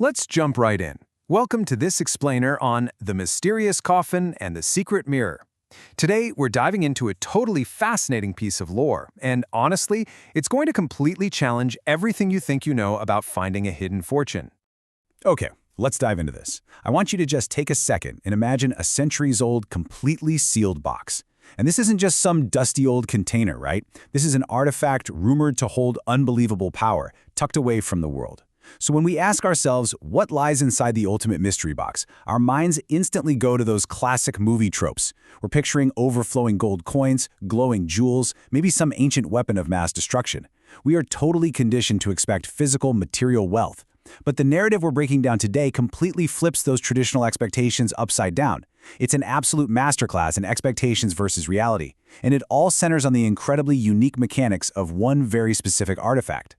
Let's jump right in. Welcome to this explainer on the mysterious coffin and the secret mirror. Today, we're diving into a totally fascinating piece of lore, and honestly, it's going to completely challenge everything you think you know about finding a hidden fortune. Okay, let's dive into this. I want you to just take a second and imagine a centuries-old, completely sealed box. And this isn't just some dusty old container, right? This is an artifact rumored to hold unbelievable power, tucked away from the world. So when we ask ourselves what lies inside the ultimate mystery box, our minds instantly go to those classic movie tropes. We're picturing overflowing gold coins, glowing jewels, maybe some ancient weapon of mass destruction. We are totally conditioned to expect physical, material wealth. But the narrative we're breaking down today completely flips those traditional expectations upside down. It's an absolute masterclass in expectations versus reality, and it all centers on the incredibly unique mechanics of one very specific artifact.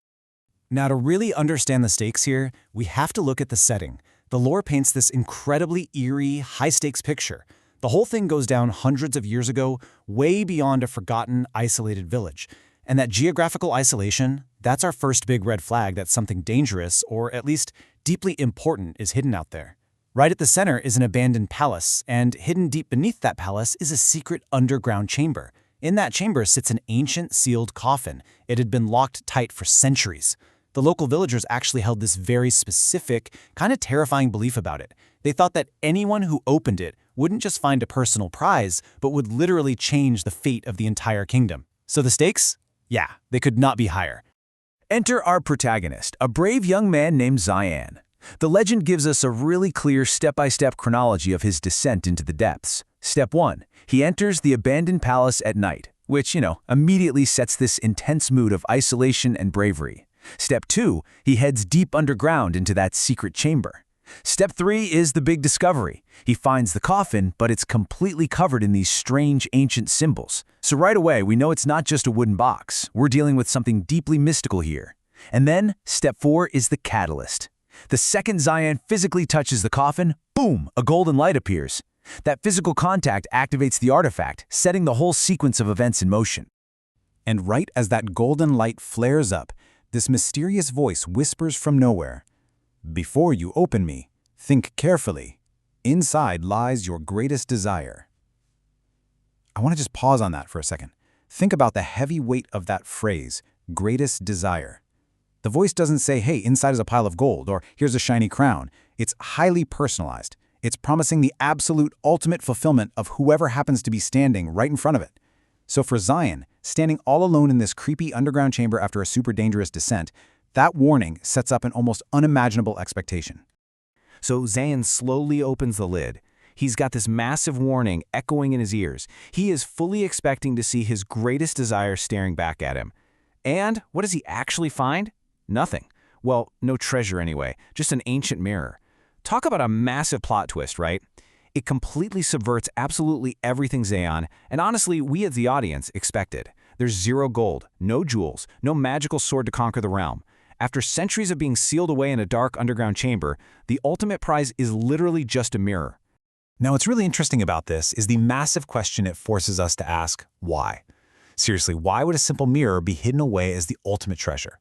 Now, to really understand the stakes here, we have to look at the setting. The lore paints this incredibly eerie, high-stakes picture. The whole thing goes down hundreds of years ago, way beyond a forgotten, isolated village. And that geographical isolation, that's our first big red flag that something dangerous, or at least deeply important, is hidden out there. Right at the center is an abandoned palace, and hidden deep beneath that palace is a secret underground chamber. In that chamber sits an ancient sealed coffin. It had been locked tight for centuries. The local villagers actually held this very specific, kind of terrifying belief about it. They thought that anyone who opened it wouldn't just find a personal prize, but would literally change the fate of the entire kingdom. So the stakes? Yeah, they could not be higher. Enter our protagonist, a brave young man named Zian. The legend gives us a really clear step-by-step chronology of his descent into the depths. Step 1. He enters the abandoned palace at night, which, immediately sets this intense mood of isolation and bravery. Step 2, he heads deep underground into that secret chamber. Step 3 is the big discovery. He finds the coffin, but it's completely covered in these strange ancient symbols. So right away, we know it's not just a wooden box. We're dealing with something deeply mystical here. And then, step 4 is the catalyst. The second Zion physically touches the coffin, boom, a golden light appears. That physical contact activates the artifact, setting the whole sequence of events in motion. And right as that golden light flares up, this mysterious voice whispers from nowhere, "Before you open me, think carefully. Inside lies your greatest desire." I want to just pause on that for a second. Think about the heavy weight of that phrase, greatest desire. The voice doesn't say, hey, inside is a pile of gold, or here's a shiny crown. It's highly personalized. It's promising the absolute ultimate fulfillment of whoever happens to be standing right in front of it. So for Zion, standing all alone in this creepy underground chamber after a super dangerous descent, that warning sets up an almost unimaginable expectation. So Zion slowly opens the lid. He's got this massive warning echoing in his ears. He is fully expecting to see his greatest desire staring back at him. And what does he actually find? Nothing. Well, no treasure anyway, just an ancient mirror. Talk about a massive plot twist, right? It completely subverts absolutely everything Zion, and honestly, we as the audience expected. There's zero gold, no jewels, no magical sword to conquer the realm. After centuries of being sealed away in a dark underground chamber, the ultimate prize is literally just a mirror. Now, what's really interesting about this is the massive question it forces us to ask, why? Seriously, why would a simple mirror be hidden away as the ultimate treasure?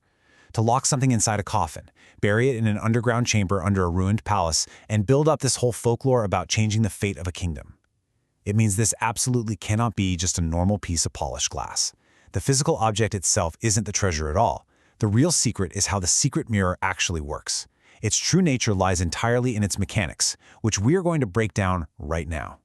To lock something inside a coffin, bury it in an underground chamber under a ruined palace, and build up this whole folklore about changing the fate of a kingdom. It means this absolutely cannot be just a normal piece of polished glass. The physical object itself isn't the treasure at all. The real secret is how the secret mirror actually works. Its true nature lies entirely in its mechanics, which we're going to break down right now.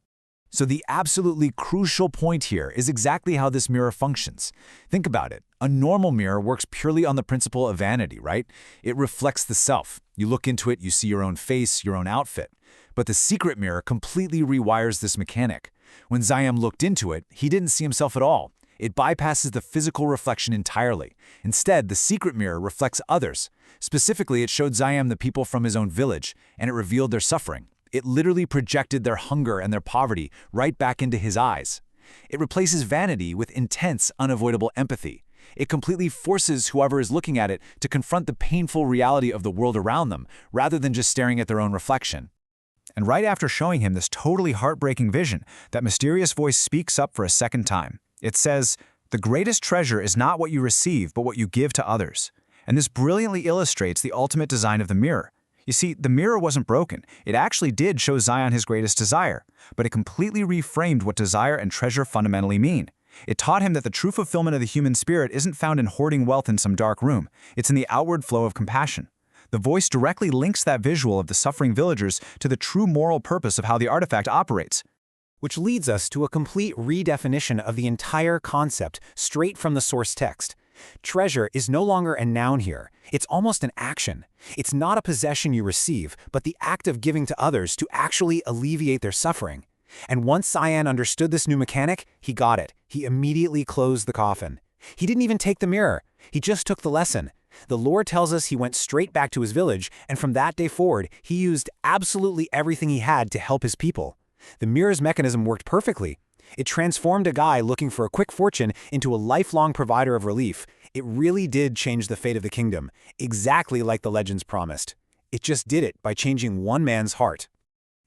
So the absolutely crucial point here is exactly how this mirror functions. Think about it. A normal mirror works purely on the principle of vanity, right? It reflects the self. You look into it, you see your own face, your own outfit. But the secret mirror completely rewires this mechanic. When Zion looked into it, he didn't see himself at all. It bypasses the physical reflection entirely. Instead, the secret mirror reflects others. Specifically, it showed Zion the people from his own village, and it revealed their suffering. It literally projected their hunger and their poverty right back into his eyes. It replaces vanity with intense, unavoidable empathy. It completely forces whoever is looking at it to confront the painful reality of the world around them, rather than just staring at their own reflection. And right after showing him this totally heartbreaking vision, that mysterious voice speaks up for a second time. It says, "The greatest treasure is not what you receive, but what you give to others." And this brilliantly illustrates the ultimate design of the mirror. You see, the mirror wasn't broken. It actually did show Zion his greatest desire, but it completely reframed what desire and treasure fundamentally mean. It taught him that the true fulfillment of the human spirit isn't found in hoarding wealth in some dark room. It's in the outward flow of compassion. The voice directly links that visual of the suffering villagers to the true moral purpose of how the artifact operates. Which leads us to a complete redefinition of the entire concept straight from the source text. Treasure is no longer a noun here. It's almost an action. It's not a possession you receive, but the act of giving to others to actually alleviate their suffering. And once Zion understood this new mechanic, he got it. He immediately closed the coffin. He didn't even take the mirror. He just took the lesson. The lore tells us he went straight back to his village, and from that day forward, he used absolutely everything he had to help his people. The mirror's mechanism worked perfectly. It transformed a guy looking for a quick fortune into a lifelong provider of relief. It really did change the fate of the kingdom, exactly like the legends promised. It just did it by changing one man's heart.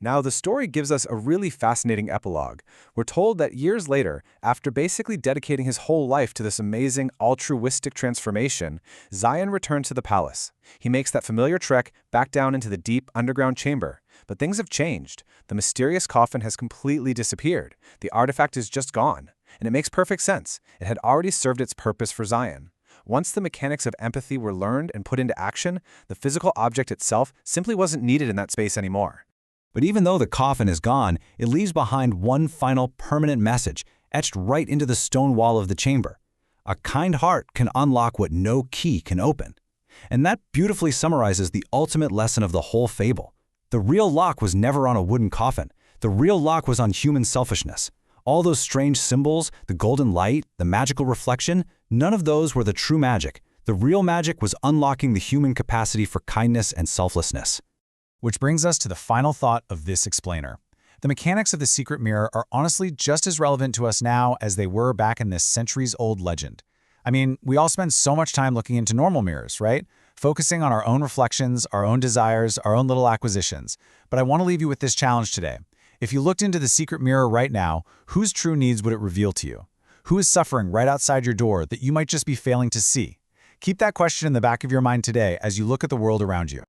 Now, the story gives us a really fascinating epilogue. We're told that years later, after basically dedicating his whole life to this amazing, altruistic transformation, Zion returned to the palace. He makes that familiar trek back down into the deep underground chamber. But things have changed. The mysterious coffin has completely disappeared. The artifact is just gone. And it makes perfect sense. It had already served its purpose for Zion. Once the mechanics of empathy were learned and put into action, the physical object itself simply wasn't needed in that space anymore. But even though the coffin is gone, it leaves behind one final permanent message, etched right into the stone wall of the chamber. A kind heart can unlock what no key can open. And that beautifully summarizes the ultimate lesson of the whole fable. The real lock was never on a wooden coffin. The real lock was on human selfishness. All those strange symbols, the golden light, the magical reflection, none of those were the true magic. The real magic was unlocking the human capacity for kindness and selflessness. Which brings us to the final thought of this explainer. The mechanics of the secret mirror are honestly just as relevant to us now as they were back in this centuries-old legend. I mean, we all spend so much time looking into normal mirrors, right? Focusing on our own reflections, our own desires, our own little acquisitions. But I want to leave you with this challenge today. If you looked into the secret mirror right now, whose true needs would it reveal to you? Who is suffering right outside your door that you might just be failing to see? Keep that question in the back of your mind today as you look at the world around you.